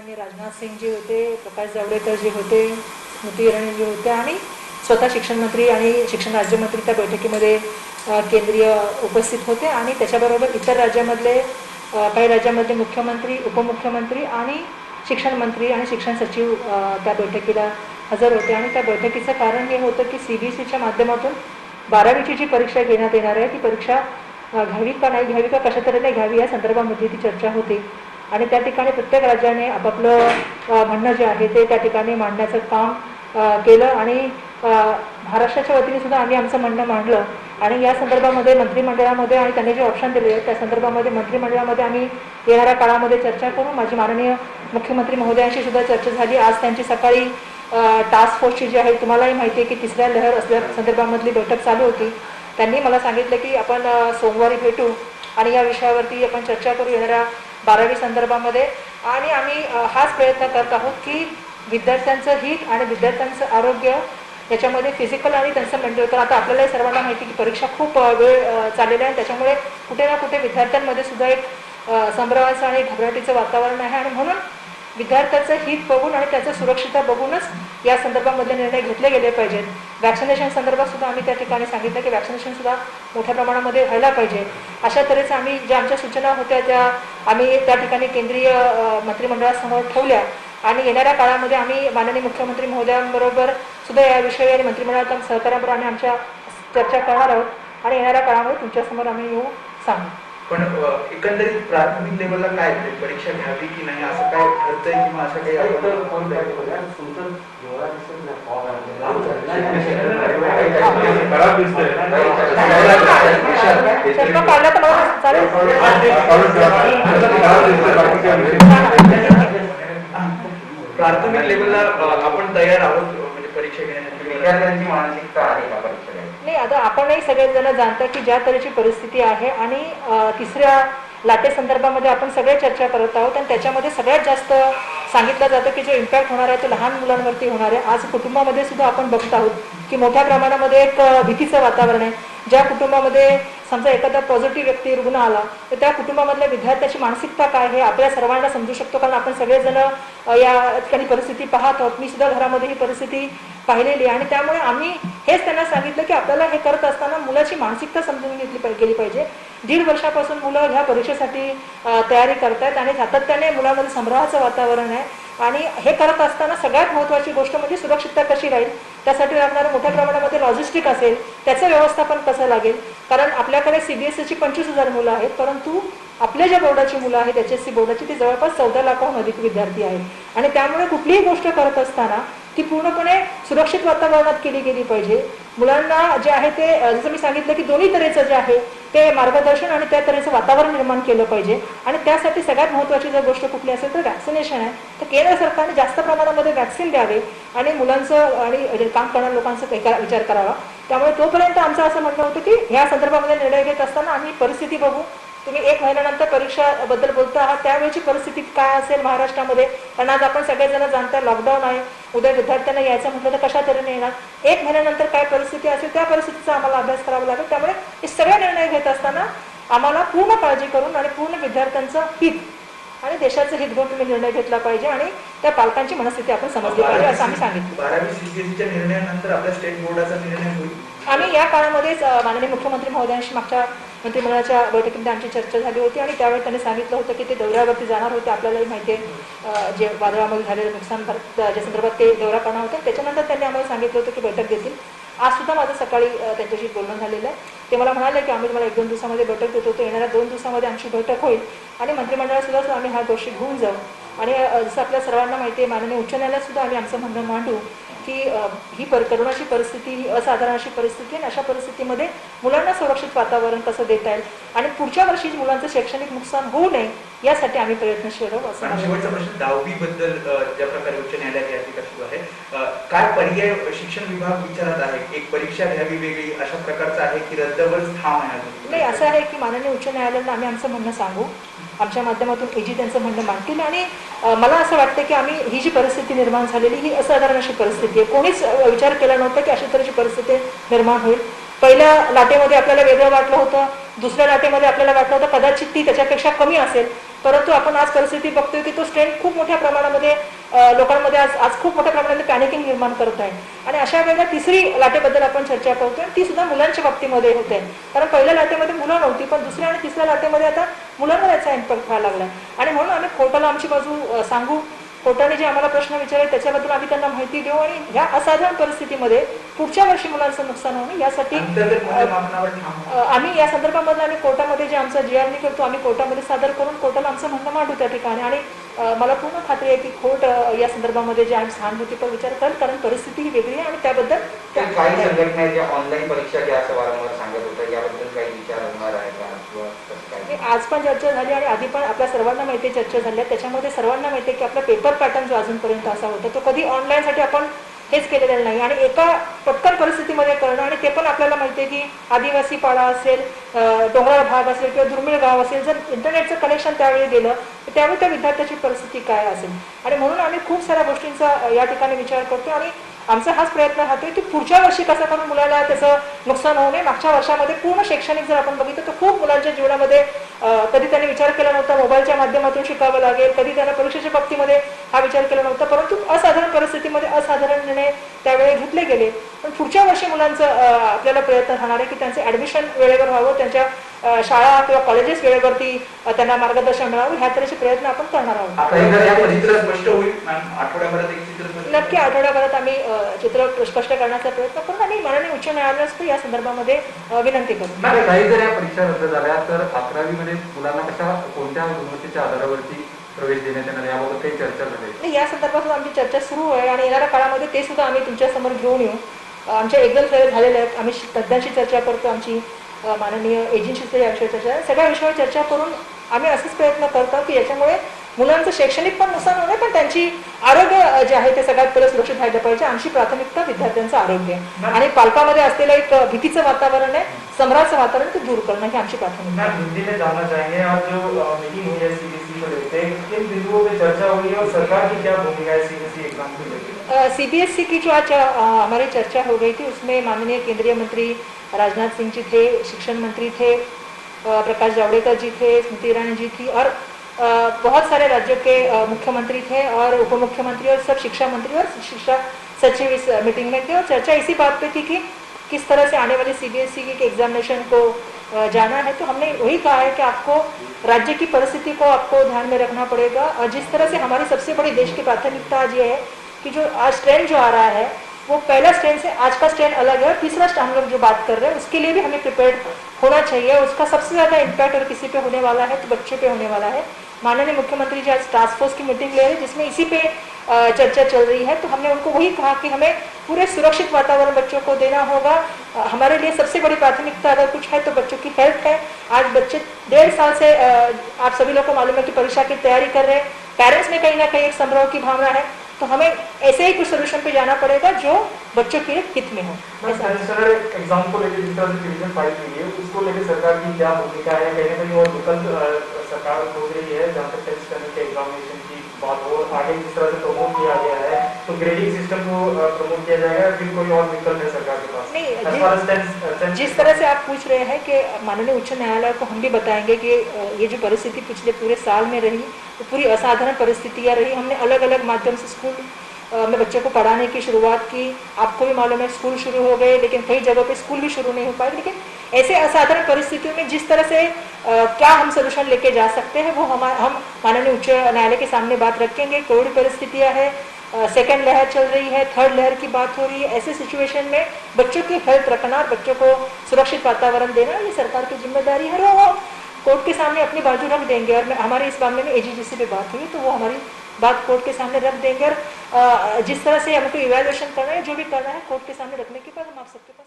माननीय राजनाथ सिंग जी होते, प्रकाश जावडेकर जी होते, स्मृती इराणी जी होत्या आणि स्वतः शिक्षण मंत्री आणि शिक्षण राज्यमंत्री त्या बैठकीमध्ये केंद्रीय उपस्थित होते आणि त्याच्याबरोबर इतर राज्यामधले काही राज्यामधले मुख्यमंत्री, उपमुख्यमंत्री आणि शिक्षण मंत्री आणि शिक्षण सचिव त्या बैठकीला हजर होते. आणि त्या बैठकीचं कारण हे होतं की CBSEच्या माध्यमातून 12वीची जी परीक्षा घेण्यात येणार आहे ती परीक्षा घ्यावी का नाही घ्यावी का कशा तऱ्हेने घ्यावी या संदर्भामध्ये ती चर्चा होती. आणि त्या ठिकाणी प्रत्येक राज्याने आपापलं म्हणणं जे आहे ते त्या ठिकाणी मांडण्याचं काम केलं आणि महाराष्ट्राच्या वतीने सुद्धा आम्ही आमचं म्हणणं मांडलं. आणि या संदर्भामध्ये मंत्रिमंडळामध्ये आणि त्यांनी जे ऑप्शन दिले आहेत त्या संदर्भामध्ये मंत्रिमंडळामध्ये आम्ही येणाऱ्या काळामध्ये चर्चा करू. माझी माननीय मुख्यमंत्री महोदयांशी सुद्धा चर्चा झाली. आज त्यांची सकाळी टास्क फोर्सची जी आहे तुम्हालाही माहिती आहे की तिसऱ्या लहर असल्या संदर्भामधली बैठक चालू होती. त्यांनी मला सांगितलं की आपण सोमवारी भेटू आणि या विषयावरती आपण चर्चा करू येणाऱ्या 12वी संदर्भामध्ये. आणि आम्ही हाच प्रयत्न करत आहोत की विद्यार्थ्यांचं हित आणि विद्यार्थ्यांचं आरोग्य याच्यामध्ये फिजिकल आणि त्यांचं मेंटल. तर आता आपल्यालाही सर्वांना माहिती की परीक्षा खूप वेळ चाललेला आहे, त्याच्यामुळे कुठे ना कुठे विद्यार्थ्यांमध्ये सुद्धा एक संभ्रमाचं आणि घबराटीचं वातावरण आहे. आणि म्हणून विद्यार्थ्याचं हित बघून आणि त्याचं सुरक्षितता बघूनच या संदर्भामधले निर्णय घेतले गेले पाहिजेत. वॅक्सिनेशन संदर्भात सुद्धा आम्ही त्या ठिकाणी सांगितलं की वॅक्सिनेशन सुद्धा मोठ्या प्रमाणामध्ये व्हायला पाहिजे. अशा तऱ्हेचं आम्ही ज्या आमच्या सूचना होत्या त्या आम्ही त्या ठिकाणी केंद्रीय मंत्रिमंडळासमोर ठेवल्या. आणि येणाऱ्या काळामध्ये आम्ही माननीय मुख्यमंत्री महोदयांबरोबर सुद्धा याविषयी आणि मंत्रिमंडळाच्या सहकार्याबरोबर आम्ही आमच्या चर्चा करणार आहोत आणि येणाऱ्या काळामध्ये तुमच्यासमोर आम्ही येऊ सांगू. पण एकंदरीत प्राथमिक लेवलला काय परीक्षा घ्यावी की नाही असं काय ठरतंय किंवा असं काही काढला तर मला चालेल. प्राथमिक लेवलला आपण तयार आहोत म्हणजे परीक्षा घेण्यासाठी विद्यार्थ्यांची मानसिकता आहे का परीक्षा नाही. आता आपणही सगळेजण जाणता की ज्या तऱ्हेची परिस्थिती आहे आणि तिसऱ्या लाटे संदर्भामध्ये आपण सगळे चर्चा करत आहोत आणि त्याच्यामध्ये सगळ्यात जास्त सांगितलं जातं की जो इम्पॅक्ट होणार आहे तो लहान मुलांवरती होणार आहे. आज कुटुंबामध्ये सुद्धा आपण बघत आहोत की मोठ्या प्रमाणामध्ये एक भीतीचं वातावरण आहे. ज्या कुटुंबामध्ये समजा एखादा पॉझिटिव्ह व्यक्ती रुग्ण आला तर त्या कुटुंबामधल्या विद्यार्थ्याची मानसिकता काय हे आपल्या सर्वांना समजू शकतो, कारण आपण सगळेजण या ठिकाणी परिस्थिती पाहत आहोत. मी सुद्धा घरामध्ये ही परिस्थिती पाहिलेली आहे आणि त्यामुळे आम्ही हेच त्यांना सांगितलं की आपल्याला हे करत असताना मुलाची मानसिकता समजून गेली पाहिजे. 1.5 वर्षापासून मुलं ह्या परीक्षेसाठी तयारी करतायत आणि सातत्याने मुलांमध्ये संभ्रमाचं वातावरण आहे. आणि हे करत असताना सगळ्यात महत्त्वाची गोष्ट म्हणजे सुरक्षितता कशी राहील, त्यासाठी लागणारं मोठ्या प्रमाणामध्ये लॉजिस्टिक असेल, त्याचं व्यवस्थापन कसं लागेल. कारण आपल्याकडे CBSEची 25,000 मुलं आहेत, परंतु आपल्या ज्या बोर्डाची मुलं आहेत HSC बोर्डाची ती जवळपास 14 लाखाहून अधिक विद्यार्थी आहेत. आणि त्यामुळे कुठलीही गोष्ट करत असताना ती पूर्णपणे सुरक्षित वातावरणात केली गेली पाहिजे. मुलांना जे आहे ते जसं मी सांगितलं की दोन्ही तऱ्हेचं जे आहे ते मार्गदर्शन आणि त्या तऱ्हेचं वातावरण निर्माण केलं पाहिजे. आणि त्यासाठी सगळ्यात महत्त्वाची जर गोष्ट कुठली असेल तर वॅक्सिनेशन आहे. तर केंद्र सरकारने जास्त प्रमाणामध्ये वॅक्सिन द्यावे आणि मुलांचं आणि काम करणाऱ्या लोकांचा विचार करावा. त्यामुळे तोपर्यंत आमचं असं म्हणणं होतं की ह्या संदर्भामध्ये निर्णय घेत असताना आम्ही परिस्थिती बघू. तुम्ही 1 महिन्यानंतर परीक्षाबद्दल बोलता आहात, त्यावेळेची परिस्थिती काय असेल महाराष्ट्रामध्ये, कारण आज आपण सगळेजण जाणता लॉकडाऊन आहे. उद्या विद्यार्थ्यांना यायचं म्हटलं तर कशा तऱ्हेने येणार. 1 महिन्यानंतर काय परिस्थिती असेल त्या परिस्थितीचा आम्हाला अभ्यास करावा लागेल. त्यामुळे हे सगळे निर्णय घेत असताना आम्हाला पूर्ण काळजी करून आणि पूर्ण विद्यार्थ्यांचं हित आणि देशाचं हित घेऊन तुम्ही निर्णय घेतला पाहिजे आणि त्या पालकांची मनस्थिती आपण समजली पाहिजे असं आम्ही सांगितलं. 12वी CBSEच्या निर्णयानंतर आपल्या स्टेट बोर्डाचा निर्णय होईल. आम्ही या काळामध्येच माननीय मुख्यमंत्री महोदयांशी मागच्या मंत्रिमंडळाच्या बैठकीमध्ये आमची चर्चा झाली होती आणि त्यावेळी त्यांनी सांगितलं होतं की ते दौऱ्यावरती जाणार होते. आपल्यालाही माहिती आहे जे वादळामध्ये झालेलं नुकसान ज्या संदर्भात ते दौरा करणार होते. त्याच्यानंतर त्यांनी आम्हाला सांगितलं होतं की बैठक घेतील. आज सुद्धा माझं सकाळी त्यांच्याशी बोलणं झालेलं आहे. ते मला म्हणाले की आम्ही तुम्हाला 1-2 दिवसामध्ये बैठक देत होतो. येणाऱ्या 2 दिवसामध्ये आमची बैठक होईल आणि मंत्रिमंडळात आम्ही ह्या गोष्टी घेऊन जाऊ. आणि जसं आपल्या सर्वांना माहिती आहे माननीय उच्च न्यायालयात सुद्धा आम्ही आमचं म्हणणं मांडू की ही करोनाची परिस्थिती ही असाधारण अशी परिस्थिती आहे. अशा परिस्थितीमध्ये मुलांना सुरक्षित वातावरण कसं देता येईल आणि पुढच्या वर्षी मुलांचं शैक्षणिक नुकसान होऊ नये यासाठी आम्ही प्रयत्नशील आहोत असं. शेवटचा प्रश्न 10वी बद्दल ज्या प्रकारे उच्च न्यायालयात याचिका सुरू आहे, काय पर्याय शिक्षण विभाग विचारत आहे? एक परीक्षा घ्यावी वेगळी अशा प्रकारचं आहे की रद्दवरच ठाम आहे? नाही, असं आहे की माननीय उच्च न्यायालयाला आम्ही आमचं म्हणणं सांगू, आमच्या माध्यमातून AG त्यांचं म्हणणं मांडतील. आणि मला असं वाटतं की आम्ही ही जी परिस्थिती निर्माण झालेली ही असाधारण अशी परिस्थिती आहे. कोणीच विचार केला नव्हता की अशा तऱ्हेची परिस्थिती निर्माण होईल. पहिल्या लाटेमध्ये आपल्याला वेगळं वाटलं होतं, दुसऱ्या लाटेमध्ये आपल्याला वाटलं होतं कदाचित ती त्याच्यापेक्षा कमी असेल, परंतु आपण आज परिस्थिती बघतोय की तो स्ट्रेन खूप मोठ्या प्रमाणामध्ये लोकांमध्ये आज खूप मोठ्या प्रमाणामध्ये पॅनिकिंग निर्माण करत आहे. आणि अशा वेळेला तिसरी लाटेबद्दल आपण चर्चा करतोय, ती सुद्धा मुलांच्या बाबतीमध्ये होते. कारण पहिल्या लाटेमध्ये मुलं नव्हती, पण दुसऱ्या आणि तिसऱ्या लाटेमध्ये आता मुलांवर याचा इम्पॅक्ट व्हायला लागला. आणि म्हणून आम्ही कोर्टाला आमची बाजू सांगू, कोर्टाने जे आम्हाला प्रश्न विचारले त्याच्याबद्दल आम्ही त्यांना माहिती देऊ आणि ह्या असाधारण परिस्थितीमध्ये पुढच्या वर्षी मुलांचं नुकसान होणं यासाठी आम्ही या संदर्भामध्ये आम्ही कोर्टामध्ये जे आमचा GR करतो आम्ही कोर्टामध्ये सादर करून कोर्टाला आमचं म्हणणं मांडू त्या ठिकाणी. आणि मला पूर्ण खात्री आहे की कोर्ट या संदर्भामध्ये जे आम्ही सहानुभूतीपर विचार करेल, कारण परिस्थिती ही वेगळी आहे आणि त्याबद्दल काही संघटना ज्या ऑनलाईन परीक्षा घ्या असं वारंवार सांगत होतं, याबद्दल काही विचार होणार आहे का किंवा कसं काय? आज पण चर्चा झाली आणि आधी पण आपल्या सर्वांना माहिती आहे चर्चा झाली आहे. त्याच्यामध्ये सर्वांना माहिती आहे की आपला पेपर पॅटर्न जो अजूनपर्यंत असा होता तो कधी ऑनलाईनसाठी आपण हेच केलेलं नाही. आणि एका पटकन परिस्थितीमध्ये करणं, आणि ते पण आपल्याला माहिती आहे की आदिवासी पाडा असेल, डोंगराळ भाग असेल किंवा दुर्मिळ गाव असेल, जर इंटरनेटचं कनेक्शन त्यावेळी गेलं तर त्यावेळी त्या विद्यार्थ्याची परिस्थिती काय असेल. आणि म्हणून आम्ही खूप साऱ्या गोष्टींचा या ठिकाणी विचार करतो आणि आमचा हाच प्रयत्न राहतोय की पुढच्या वर्षी कसं करून मुलाला त्याचं नुकसान होऊ नये. मागच्या वर्षामध्ये पूर्ण शैक्षणिक जर आपण बघितलं तर खूप मुलांच्या जीवनामध्ये कधी त्यांनी विचार केला नव्हता मोबाईलच्या माध्यमातून शिकावं लागेल, कधी त्यांना परीक्षेच्या बाबतीमध्ये हा विचार केला नव्हता, परंतु असाधारण परिस्थितीमध्ये असाधारण निर्णय त्यावेळी घेतले गेले. पण पुढच्या वर्षी मुलांचं आपल्याला प्रयत्न राहणार आहे की त्यांचे ॲडमिशन वेळेवर व्हावं, त्यांच्या शाळा किंवा कॉलेजेस वेळेवरती त्यांना मार्गदर्शन मिळावं, ह्या तऱ्हेचे प्रयत्न आपण करणार आहोत. स्पष्ट होईल आठवड्याभरात एक चित्र नक्की आठवड्याभरात आम्ही चित्र स्पष्ट करण्याचा प्रयत्न करून आणि माननीय उच्च न्यायालयास या संदर्भामध्ये विनंती करू. काही जर या परीक्षा रद्द झाल्या तर 11वी मध्ये मुलांना कशा कोणत्या गुणवत्तेच्या आधारावरती प्रवेश देण्यात येणार याबाबत काही चर्चा झाली? नाही, या संदर्भात आमची चर्चा सुरू आहे आणि येणाऱ्या काळामध्ये ते सुद्धा आम्ही तुमच्या समोर घेऊन येऊ. आमच्या एकदम प्रयोग झालेले आहेत, आम्ही तज्ञांशी चर्चा करतो, आमची माननीय एजन्सीचं या विषयावर चर्चा, सगळ्या विषयावर चर्चा करून आम्ही असेच प्रयत्न करतो की याच्यामुळे मुलांचं शैक्षणिक पण नुकसान होऊ नये, पण त्यांची आरोग्य जे आहे ते सगळ्यात पहिलं सुरक्षित व्हायला पाहिजे. आमची प्राथमिकता विद्यार्थ्यांचं आरोग्य आणि पालकामध्ये असलेलं एक भीतीचं वातावरण आहे, संभ्राचं वातावरण ते दूर करणं ही आमची प्राथमिकता आहे. हिंदी में जानना चाहेंगे, आज जो मीटिंग हुई है CBSE को लेकर, किन बिंदुओं पे चर्चा हुई है और सरकार की क्या भूमिका है CBSE एग्जाम को लेकर? CBSE की जो आज हमारी चर्चा हो गई थी उसमें माननीय केंद्रीय मंत्री राजनाथ सिंह जी थे, शिक्षण मंत्री थे, प्रकाश जावड़ेकर जी थे, स्मृति ईरानी जी थी और बहुत सारे राज्यों के मुख्यमंत्री थे और उप मुख्यमंत्री और सब शिक्षा मंत्री और शिक्षा सचिव इस मीटिंग में थे. और चर्चा इसी बात पे थी कि किस तरह से आने वाली CBSE की एग्जामिनेशन को जाना है. तो हमने वही कहा है कि आपको राज्य की परिस्थिति को आपको ध्यान में रखना पड़ेगा और जिस तरह से हमारी सबसे बड़ी देश की प्राथमिकता आज ये है कि जो आज ट्रेंड जो आ रहा है वो पहला स्ट्रेन से आज का स्ट्रेन अलग है और तीसरा हम लोग जो बात कर रहे हैं उसके लिए भी हमें प्रिपेयर्ड होना चाहिए. उसका सबसे ज़्यादा इम्पैक्ट अगर किसी पे होने वाला है तो बच्चों पे होने वाला है. माननीय मुख्यमंत्री जी आज टास्क फोर्स की मीटिंग ले रहे हैं जिसमें इसी पे चर्चा चल रही है. तो हमने उनको वही कहा कि हमें पूरे सुरक्षित वातावरण बच्चों को देना होगा. हमारे लिए सबसे बड़ी प्राथमिकता अगर कुछ है तो बच्चों की हेल्थ है. आज बच्चे 1.5 साल से आप सभी लोग को मालूम है कि परीक्षा की तैयारी कर रहे हैं. पेरेंट्स में कहीं ना कहीं एक संभ्रम की भावना है, तो हमें ऐसे ही कुछ सोल्यूशन पे जाना पड़ेगा जो बच्चों के हित में हो. एग्जाम को लेकर जिस तरह से डिवीजन फाइल हुई है उसको लेकर सरकार की क्या भूमिका है? कहीं ना कहीं और विकल्प सरकार खोज रही है जहाँ तक टेस्ट करने के एग्जामिनेशन की बात हो, आगे जिस तरह से प्रमोट किया गया है तो ग्रेडिंग सिस्टम को प्रमोट किया जाएगा, फिर कोई और विकल्प है सरकार के पास? नहीं, जिस तरह से आप पूछ रहे हैं कि माननीय उच्च न्यायालय को हम भी बताएंगे कि ये जो परिस्थिति पिछले पूरे साल में रही तो पूरी असाधारण परिस्थितियाँ रही. हमने अलग अलग माध्यम से स्कूल में बच्चों को पढ़ाने की शुरुआत की. आपको भी मालूम है स्कूल शुरू हो गए लेकिन कई जगहों पे स्कूल भी शुरू नहीं हो पाए. लेकिन ऐसे असाधारण परिस्थितियों में जिस तरह से क्या हम सोल्यूशन लेके जा सकते हैं वो हम माननीय उच्च न्यायालय के सामने बात रखेंगे. कोविड परिस्थितियाँ है, सेकेंड लहर चल रही है, थर्ड लहर की बात हो रही है. ऐसे सिचुएशन में बच्चों की हेल्थ रखना और बच्चों को सुरक्षित वातावरण देना ये सरकार की जिम्मेदारी है. वो कोर्ट के सामने अपनी बाजू रख देंगे और हमारे इस मामले में AGGC पे बात हुई तो वो हमारी बात कोर्ट के सामने रख देंगे और जिस तरह से हमको इवैल्यूएशन करना है जो भी करना है कोर्ट के सामने रखने के बाद हम आप सबके पास